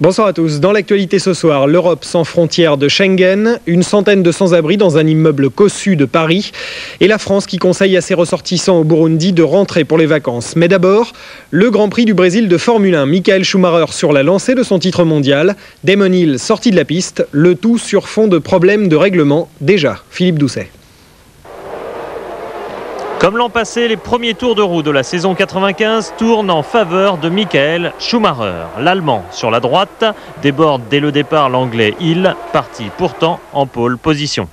Bonsoir à tous. Dans l'actualité ce soir, l'Europe sans frontières de Schengen, une centaine de sans-abri dans un immeuble cossu de Paris et la France qui conseille à ses ressortissants au Burundi de rentrer pour les vacances. Mais d'abord, le Grand Prix du Brésil de Formule 1. Michael Schumacher sur la lancée de son titre mondial. Damon Hill sorti de la piste, le tout sur fond de problèmes de règlement. Déjà, Philippe Doucet. Comme l'an passé, les premiers tours de roue de la saison 95 tournent en faveur de Michael Schumacher. L'Allemand sur la droite déborde dès le départ l'Anglais Hill, parti pourtant en pole position.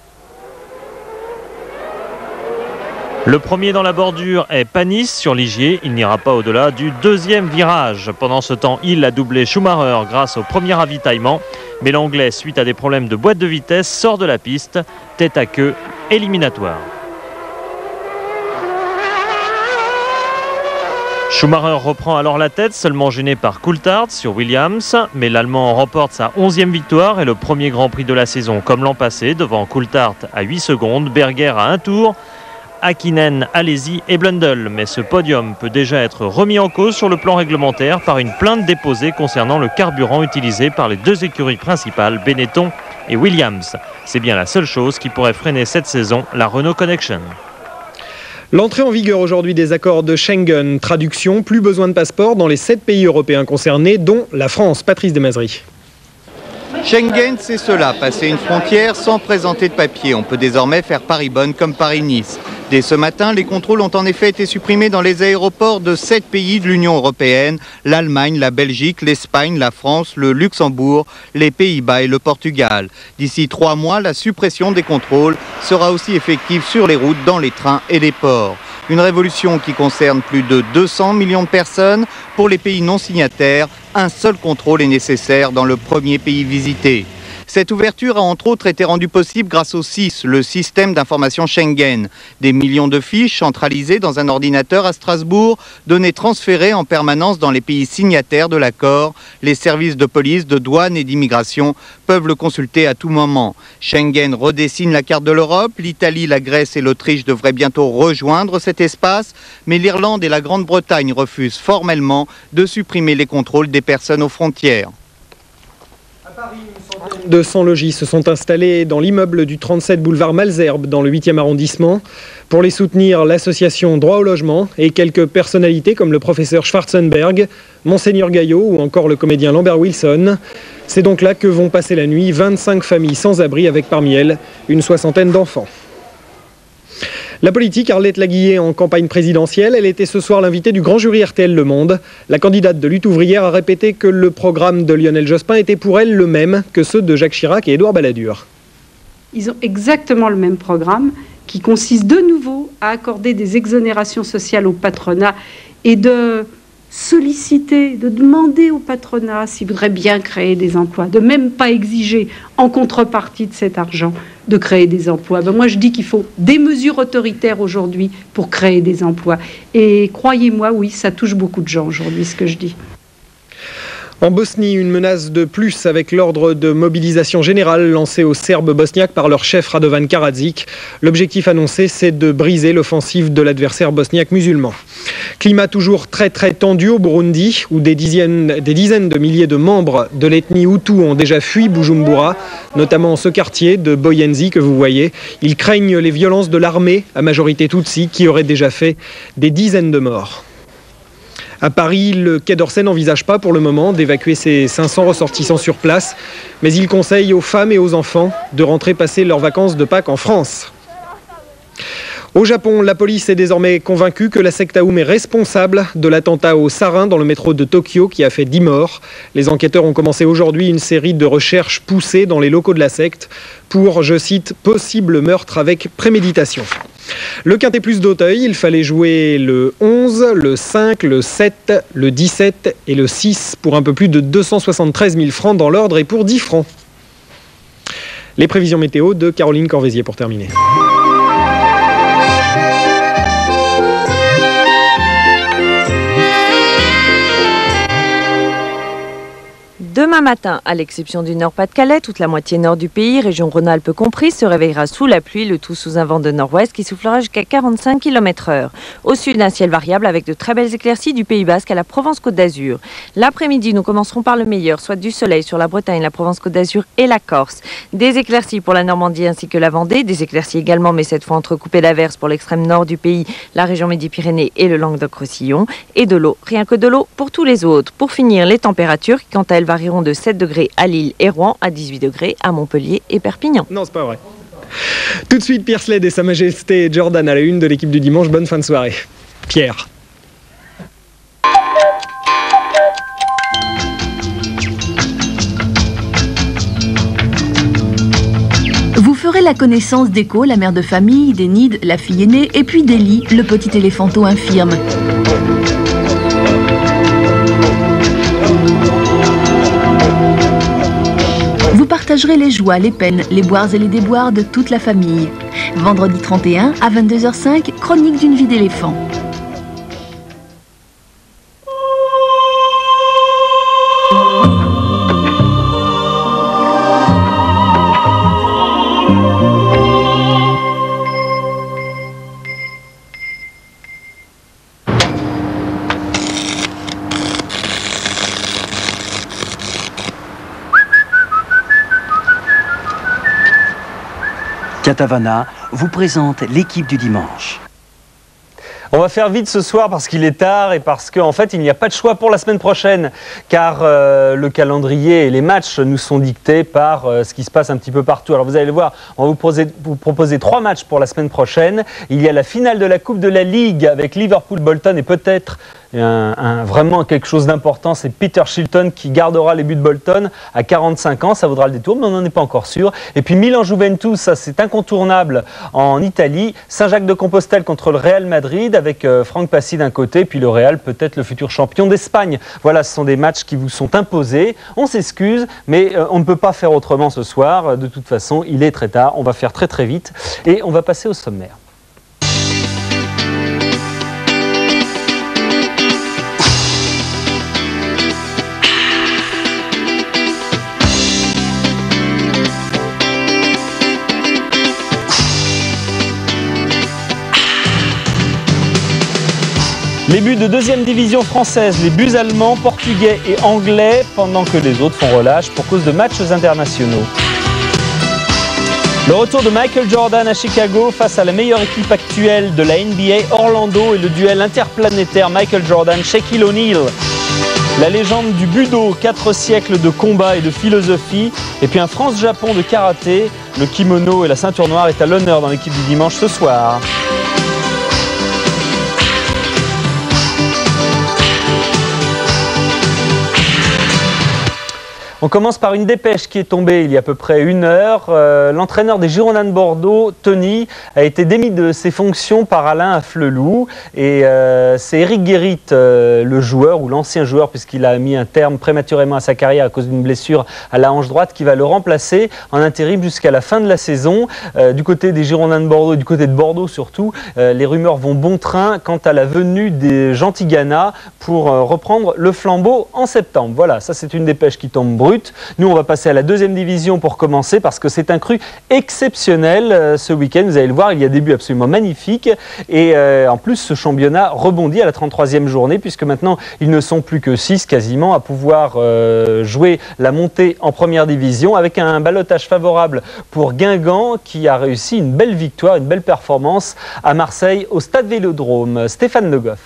Le premier dans la bordure est Panis sur Ligier. Il n'ira pas au-delà du deuxième virage. Pendant ce temps, Hill a doublé Schumacher grâce au premier ravitaillement. Mais l'Anglais, suite à des problèmes de boîte de vitesse, sort de la piste. Tête à queue éliminatoire. Schumacher reprend alors la tête, seulement gêné par Coulthard sur Williams. Mais l'Allemand remporte sa 11e victoire et le premier Grand Prix de la saison comme l'an passé, devant Coulthard à 8 secondes, Berger à 1 tour, Häkkinen, Alesi et Blundell. Mais ce podium peut déjà être remis en cause sur le plan réglementaire par une plainte déposée concernant le carburant utilisé par les deux écuries principales, Benetton et Williams. C'est bien la seule chose qui pourrait freiner cette saison la Renault Connection. L'entrée en vigueur aujourd'hui des accords de Schengen. Traduction, plus besoin de passeport dans les 7 pays européens concernés, dont la France. Patrice Desmazeries. Schengen, c'est cela, passer une frontière sans présenter de papier. On peut désormais faire Paris-Bonn comme Paris-Nice. Dès ce matin, les contrôles ont en effet été supprimés dans les aéroports de 7 pays de l'Union européenne, l'Allemagne, la Belgique, l'Espagne, la France, le Luxembourg, les Pays-Bas et le Portugal. D'ici 3 mois, la suppression des contrôles sera aussi effective sur les routes, dans les trains et les ports. Une révolution qui concerne plus de 200 millions de personnes. Pour les pays non signataires, un seul contrôle est nécessaire dans le premier pays visité. Cette ouverture a entre autres été rendue possible grâce au SIS, le système d'information Schengen. Des millions de fiches centralisées dans un ordinateur à Strasbourg, données transférées en permanence dans les pays signataires de l'accord. Les services de police, de douane et d'immigration peuvent le consulter à tout moment. Schengen redessine la carte de l'Europe. L'Italie, la Grèce et l'Autriche devraient bientôt rejoindre cet espace. Mais l'Irlande et la Grande-Bretagne refusent formellement de supprimer les contrôles des personnes aux frontières. De 100 logis se sont installés dans l'immeuble du 37 boulevard Malesherbes dans le 8e arrondissement. Pour les soutenir, l'association Droit au logement et quelques personnalités comme le professeur Schwarzenberg, Monseigneur Gaillot ou encore le comédien Lambert Wilson. C'est donc là que vont passer la nuit 25 familles sans abri avec parmi elles une soixantaine d'enfants. La politique, Arlette Laguillet en campagne présidentielle. Elle était ce soir l'invitée du grand jury RTL Le Monde. La candidate de Lutte ouvrière a répété que le programme de Lionel Jospin était pour elle le même que ceux de Jacques Chirac et Édouard Balladur. Ils ont exactement le même programme qui consiste de nouveau à accorder des exonérations sociales au patronat et de solliciter, de demander au patronat s'il voudrait bien créer des emplois, de même pas exiger en contrepartie de cet argent de créer des emplois. Moi je dis qu'il faut des mesures autoritaires aujourd'hui pour créer des emplois. Et croyez-moi, oui, ça touche beaucoup de gens aujourd'hui ce que je dis. En Bosnie, une menace de plus avec l'ordre de mobilisation générale lancé aux Serbes bosniaques par leur chef Radovan Karadzic. L'objectif annoncé, c'est de briser l'offensive de l'adversaire bosniaque musulman. Climat toujours très tendu au Burundi, où des dizaines de milliers de membres de l'ethnie Hutu ont déjà fui Bujumbura, notamment en ce quartier de Boyenzi que vous voyez. Ils craignent les violences de l'armée, à majorité Tutsi, qui aurait déjà fait des dizaines de morts. À Paris, le Quai d'Orsay n'envisage pas pour le moment d'évacuer ses 500 ressortissants sur place, mais il conseille aux femmes et aux enfants de rentrer passer leurs vacances de Pâques en France. Au Japon, la police est désormais convaincue que la secte Aum est responsable de l'attentat au sarin dans le métro de Tokyo qui a fait 10 morts. Les enquêteurs ont commencé aujourd'hui une série de recherches poussées dans les locaux de la secte pour, je cite, « possible meurtre avec préméditation ». Le Quintet Plus d'Auteuil, il fallait jouer le 11, le 5, le 7, le 17 et le 6 pour un peu plus de 273 000 francs dans l'ordre et pour 10 francs. Les prévisions météo de Caroline Corvézier pour terminer. Demain matin, à l'exception du Nord-Pas-de-Calais, toute la moitié nord du pays, région Rhône-Alpes comprise, se réveillera sous la pluie, le tout sous un vent de nord-ouest qui soufflera jusqu'à 45 km/h. Au sud, un ciel variable avec de très belles éclaircies du Pays Basque à la Provence-Côte d'Azur. L'après-midi, nous commencerons par le meilleur, soit du soleil sur la Bretagne, la Provence-Côte d'Azur et la Corse. Des éclaircies pour la Normandie ainsi que la Vendée, des éclaircies également, mais cette fois entrecoupées d'averses pour l'extrême nord du pays, la région Midi-Pyrénées et le Languedoc-Roussillon. Et de l'eau, rien que de l'eau pour tous les autres. Pour finir, les températures qui, quant à elles, varieront de 7 degrés à Lille et Rouen, à 18 degrés à Montpellier et Perpignan. Non, c'est pas vrai. Tout de suite, Pierre Sled et Sa Majesté Jordan à la une de l'équipe du dimanche. Bonne fin de soirée. Pierre. Vous ferez la connaissance d'Echo, la mère de famille, d'Enid, la fille aînée, et puis d'Ellie, le petit éléphanto infirme. Vous partagerez les joies, les peines, les boires et les déboires de toute la famille. Vendredi 31 à 22h05, chronique d'une vie d'éléphant. Katavana vous présente l'équipe du dimanche. On va faire vite ce soir parce qu'il est tard et parce qu'en fait il n'y a pas de choix pour la semaine prochaine car le calendrier et les matchs nous sont dictés par ce qui se passe un petit peu partout. Alors vous allez le voir, on va vous proposer 3 matchs pour la semaine prochaine. Il y a la finale de la Coupe de la Ligue avec Liverpool-Bolton et peut-être vraiment quelque chose d'important, c'est Peter Shilton qui gardera les buts de Bolton à 45 ans, ça vaudra le détour mais on n'en est pas encore sûr. Et puis Milan-Juventus, ça c'est incontournable en Italie, Saint-Jacques-de-Compostelle contre le Real Madrid avec Franck Passy d'un côté, puis le Real peut-être le futur champion d'Espagne. Voilà, ce sont des matchs qui vous sont imposés, on s'excuse mais on ne peut pas faire autrement ce soir, de toute façon il est très tard, on va faire très très vite et on va passer au sommaire. Les buts de deuxième division française, les buts allemands, portugais et anglais, pendant que les autres font relâche pour cause de matchs internationaux. Le retour de Michael Jordan à Chicago face à la meilleure équipe actuelle de la NBA, Orlando, et le duel interplanétaire Michael Jordan-Shaquille O'Neal. La légende du budo, 4 siècles de combat et de philosophie, et puis un France-Japon de karaté. Le kimono et la ceinture noire est à l'honneur dans l'équipe du dimanche ce soir. On commence par une dépêche qui est tombée il y a à peu près 1 heure. L'entraîneur des Girondins de Bordeaux, Tony, a été démis de ses fonctions par Alain Afflelou. Et c'est Eric Guérit, le joueur ou l'ancien joueur, puisqu'il a mis un terme prématurément à sa carrière à cause d'une blessure à la hanche droite, qui va le remplacer en intérim jusqu'à la fin de la saison. Du côté des Girondins de Bordeaux, du côté de Bordeaux surtout, les rumeurs vont bon train quant à la venue des Gentilgana pour reprendre le flambeau en septembre. Voilà, ça c'est une dépêche qui tombe brute. Nous, on va passer à la deuxième division pour commencer parce que c'est un cru exceptionnel ce week-end. Vous allez le voir, il y a des buts absolument magnifiques. Et en plus, ce championnat rebondit à la 33e journée puisque maintenant, ils ne sont plus que 6 quasiment à pouvoir jouer la montée en première division avec un ballottage favorable pour Guingamp qui a réussi une belle victoire, une belle performance à Marseille au Stade Vélodrome. Stéphane Le Goff.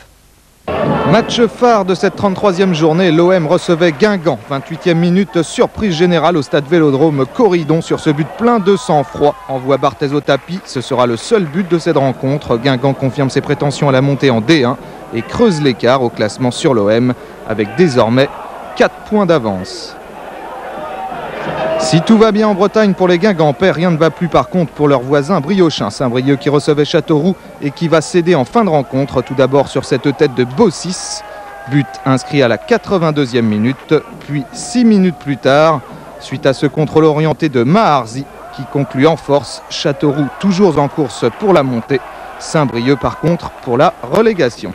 Match phare de cette 33e journée, l'OM recevait Guingamp. 28e minute, surprise générale au Stade Vélodrome. Corridon sur ce but plein de sang-froid envoie Barthez au tapis. Ce sera le seul but de cette rencontre. Guingamp confirme ses prétentions à la montée en D1 et creuse l'écart au classement sur l'OM avec désormais 4 points d'avance. Si tout va bien en Bretagne pour les Guingampais, rien ne va plus par contre pour leurs voisins briochin. Saint-Brieuc qui recevait Châteauroux et qui va céder en fin de rencontre. Tout d'abord sur cette tête de Bossis. But inscrit à la 82e minute, puis 6 minutes plus tard, suite à ce contrôle orienté de Maharzi qui conclut en force. Châteauroux toujours en course pour la montée. Saint-Brieuc par contre pour la relégation.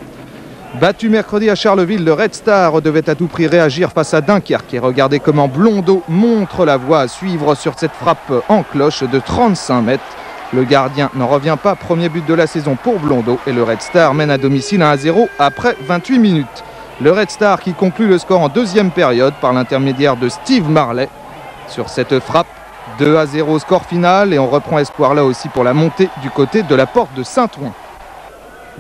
Battu mercredi à Charleville, le Red Star devait à tout prix réagir face à Dunkerque et regardez comment Blondeau montre la voie à suivre sur cette frappe en cloche de 35 mètres. Le gardien n'en revient pas, premier but de la saison pour Blondeau et le Red Star mène à domicile 1-0 après 28 minutes. Le Red Star qui conclut le score en deuxième période par l'intermédiaire de Steve Marley. Sur cette frappe, 2-0 score final et on reprend espoir là aussi pour la montée du côté de la porte de Saint-Ouen.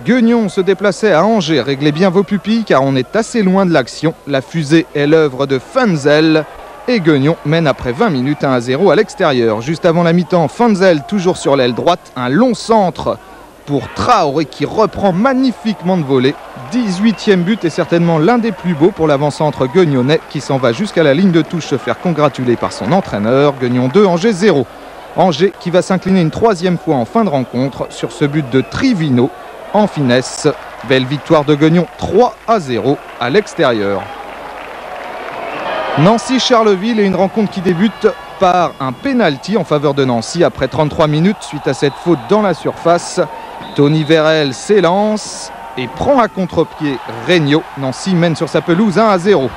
Gueugnon se déplaçait à Angers, réglez bien vos pupilles car on est assez loin de l'action. La fusée est l'œuvre de Fanzel et Gueugnon mène après 20 minutes 1-0 à l'extérieur. Juste avant la mi-temps, Fanzel toujours sur l'aile droite, un long centre pour Traoré qui reprend magnifiquement de volée. 18e but et certainement l'un des plus beaux pour l'avant-centre gueugnonet qui s'en va jusqu'à la ligne de touche se faire congratuler par son entraîneur. Gueugnon 2, Angers 0. Angers qui va s'incliner une troisième fois en fin de rencontre sur ce but de Trivino en finesse. Belle victoire de Gueugnon 3-0 à l'extérieur. Nancy-Charleville et une rencontre qui débute par un pénalty en faveur de Nancy après 33 minutes suite à cette faute dans la surface. Tony Vérel s'élance et prend à contre-pied Regnault. Nancy mène sur sa pelouse 1-0.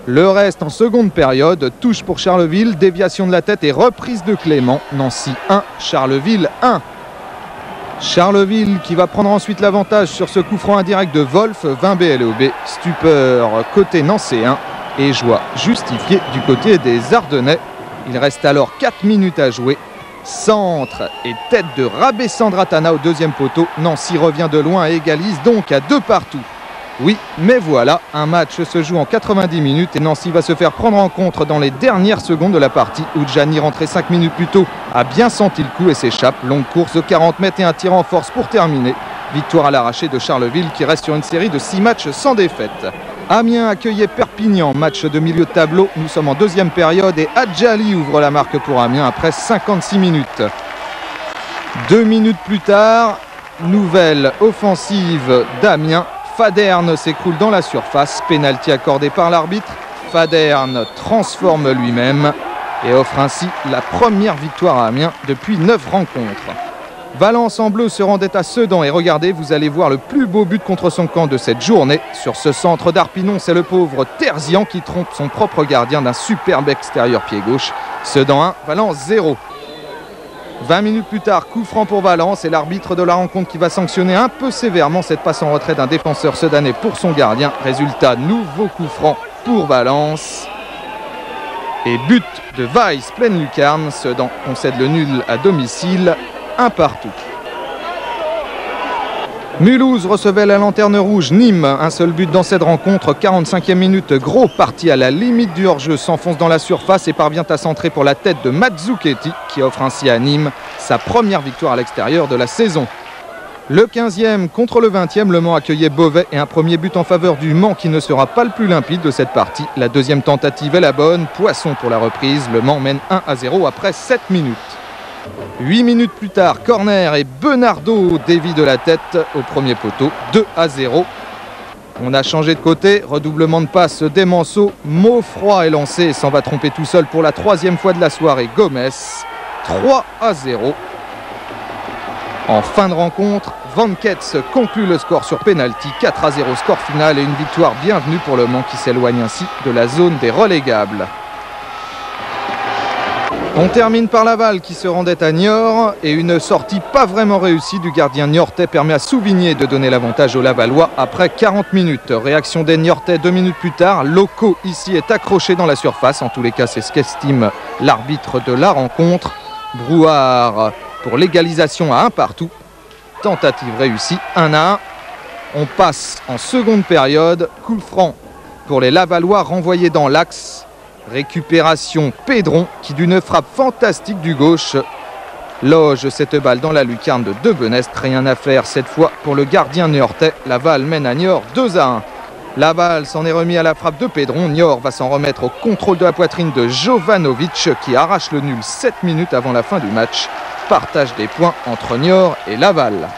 Le reste en seconde période, touche pour Charleville, déviation de la tête et reprise de Clément. Nancy 1, Charleville 1. Charleville qui va prendre ensuite l'avantage sur ce coup franc indirect de Wolf, 20 BLOB, stupeur côté nancéen et joie justifiée du côté des Ardennais. Il reste alors 4 minutes à jouer. Centre et tête de Rabé-Sandratana au deuxième poteau. Nancy revient de loin et égalise donc à 2 partout. Oui, mais voilà, un match se joue en 90 minutes et Nancy va se faire prendre en compte dans les dernières secondes de la partie où Gianni, rentré 5 minutes plus tôt, a bien senti le coup et s'échappe. Longue course de 40 mètres et un tir en force pour terminer. Victoire à l'arraché de Charleville qui reste sur une série de 6 matchs sans défaite. Amiens accueillait Perpignan, match de milieu de tableau. Nous sommes en deuxième période et Adjali ouvre la marque pour Amiens après 56 minutes. 2 minutes plus tard, nouvelle offensive d'Amiens. Faderne s'écroule dans la surface, pénalty accordé par l'arbitre. Faderne transforme lui-même et offre ainsi la première victoire à Amiens depuis 9 rencontres. Valence en bleu se rendait à Sedan et regardez, vous allez voir le plus beau but contre son camp de cette journée. Sur ce centre d'Arpinon, c'est le pauvre Terzian qui trompe son propre gardien d'un superbe extérieur pied gauche. Sedan 1, Valence 0. 20 minutes plus tard, coup franc pour Valence et l'arbitre de la rencontre qui va sanctionner un peu sévèrement cette passe en retrait d'un défenseur sedanais pour son gardien. Résultat, nouveau coup franc pour Valence. Et but de Weiss, pleine lucarne. Sedan concède le nul à domicile, 1 partout. Mulhouse recevait la lanterne rouge Nîmes, un seul but dans cette rencontre, 45e minute, gros parti à la limite du hors-jeu, s'enfonce dans la surface et parvient à centrer pour la tête de Mazzucchetti qui offre ainsi à Nîmes sa première victoire à l'extérieur de la saison. Le 15e contre le 20e, Le Mans accueillait Beauvais et un premier but en faveur du Mans qui ne sera pas le plus limpide de cette partie. La deuxième tentative est la bonne, Poisson pour la reprise, Le Mans mène 1-0 après 7 minutes. 8 minutes plus tard, corner et Benardo dévie de la tête au premier poteau, 2-0. On a changé de côté, redoublement de passe d'Emanceau, Maufroy est lancé et s'en va tromper tout seul pour la 3e fois de la soirée, Gomez, 3-0. En fin de rencontre, Van Ketz conclut le score sur pénalty, 4-0 score final et une victoire bienvenue pour Le Mans qui s'éloigne ainsi de la zone des relégables. On termine par Laval qui se rendait à Niort et une sortie pas vraiment réussie du gardien niortais permet à Souvigné de donner l'avantage aux Lavallois après 40 minutes. Réaction des Niortais 2 minutes plus tard. Loco ici est accroché dans la surface. En tous les cas, c'est ce qu'estime l'arbitre de la rencontre. Brouard pour l'égalisation à 1 partout. Tentative réussie, 1-1. On passe en seconde période. Coup franc pour les Lavallois renvoyés dans l'axe. Récupération Pédron qui d'une frappe fantastique du gauche loge cette balle dans la lucarne de Benest. Rien à faire cette fois pour le gardien niortais. Laval mène à Niort 2-1. Laval s'en est remis à la frappe de Pédron. Niort va s'en remettre au contrôle de la poitrine de Jovanovic qui arrache le nul 7 minutes avant la fin du match. Partage des points entre Niort et Laval.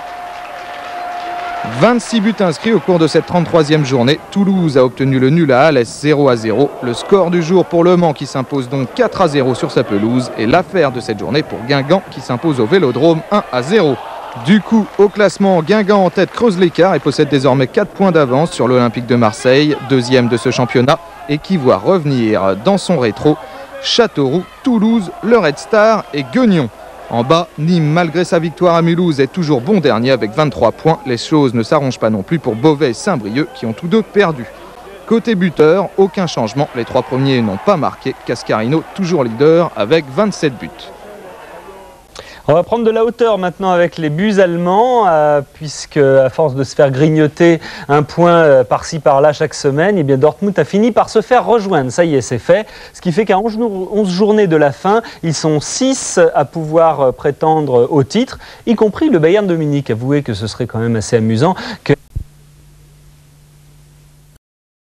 26 buts inscrits au cours de cette 33e journée. Toulouse a obtenu le nul à Alès 0-0. Le score du jour pour Le Mans qui s'impose donc 4-0 sur sa pelouse et l'affaire de cette journée pour Guingamp qui s'impose au Vélodrome 1-0. Du coup, au classement, Guingamp en tête creuse l'écart et possède désormais 4 points d'avance sur l'Olympique de Marseille, deuxième de ce championnat, et qui voit revenir dans son rétro Châteauroux, Toulouse, le Red Star et Guignon. En bas, Nîmes, malgré sa victoire à Mulhouse, est toujours bon dernier avec 23 points. Les choses ne s'arrangent pas non plus pour Beauvais et Saint-Brieuc qui ont tous deux perdu. Côté buteur, aucun changement. Les 3 premiers n'ont pas marqué. Cascarino, toujours leader avec 27 buts. On va prendre de la hauteur maintenant avec les buts allemands, puisque à force de se faire grignoter un point par-ci par-là chaque semaine, eh bien Dortmund a fini par se faire rejoindre. Ça y est, c'est fait. Ce qui fait qu'à 11 journées de la fin, ils sont 6 à pouvoir prétendre au titre, y compris le Bayern de Munich. Avouez que ce serait quand même assez amusant que